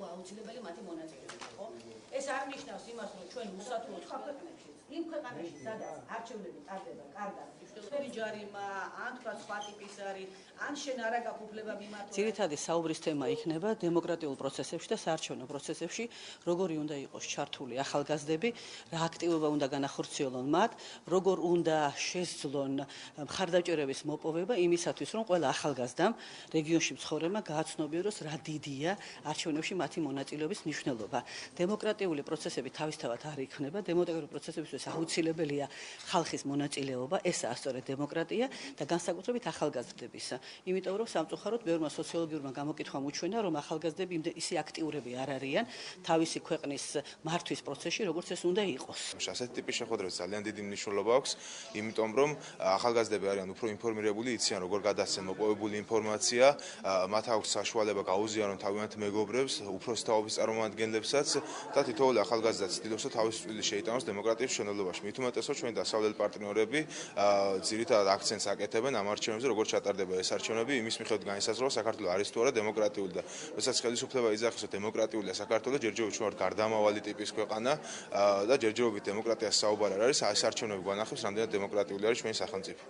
აუცილებელი მათი მონაწილეობა, ხო? ეს არ ნიშნავს იმას, რომ ჩვენ უსათუოდ ქვეყნებში, იმ ქვეყანაში, სადაც არჩევნები ტარდება კარგად, მნიშვნელოვანი ჯარიმა, ან თქვა სხვა ტიპის არის, ან შენ არა გაქვს უფლება მიმართო. ძირითადი საუბრის თემა იქნება დემოკრატიულ პროცესებში და საარჩევნო პროცესებში, როგორი უნდა იყოს ჩართული ახალგაზრდები, რა აქტივობა უნდა განახორციელონ მათ, როგორ უნდა შესძლონ მხარდაჭერების მოპოვება იმისათვის, რომ ყველა ახალგაზრდამ რეგიონში მცხოვრებმა გააცნობიეროს რა დიდია არჩევნებში მათი მონაწილეობის მნიშვნელობა. დემოკრატიული პროცესები თავისთავად არ იქნება, დემოკრატიული პროცესებისთვის აუცილებელია ხალხის მონაწილეობა, ესაა სწორედ დემოკრატია და განსაკუთრებით ახალგაზრდების. იმიტომ რომ სამწუხაროდ ბევრმა სოციოლოგიურმა გამოკითხვამ უჩვენა, რომ ახალგაზრდები ისე აქტიურები არ არიან თავისი ქვეყნის მართვის პროცესში, როგორც ეს უნდა იყოს. ასეთი ტიპის შეხვედრებს ძალიან დიდი მნიშვნელობა აქვს, იმიტომ რომ ახალგაზრდები არიან უფრო ინფორმირებული, იციან როგორ გადასცენ მოპოვებული ინფორმაცია, მათ აქვს საშუალება გაუზიარონ თავიანთ მეგობრებს, უფროსი თაობის წარმომადგენლებსაც და თითოეული ახალგაზრდა ცდილობს, რომ თავის წვლილი შეიტანოს დემოკრატიის მშენებლობაში. მით უმეტესად ჩვენი დასავლელი პარტნიორები ძირითადად აქცენტს აკეთებენ ამ არჩევნებზე, როგორ ჩატარდება ეს არჩევნები, იმის მიხედვით განისაზღვრება საქართველო არის თუ არა დემოკრატიული და როდესაც ხელისუფლება იძახის, რომ დემოკრატიულია საქართველო, ჯერჯერობით ჩვენ ვართ გარდამავალი ტიპის ქვეყანა და ჯერჯერობით დემოკრატიას საუბარი არ არის, ეს არჩევნები გვანახავს, რამდენად დემოკრატიული არის ჩვენი სახელმწიფო.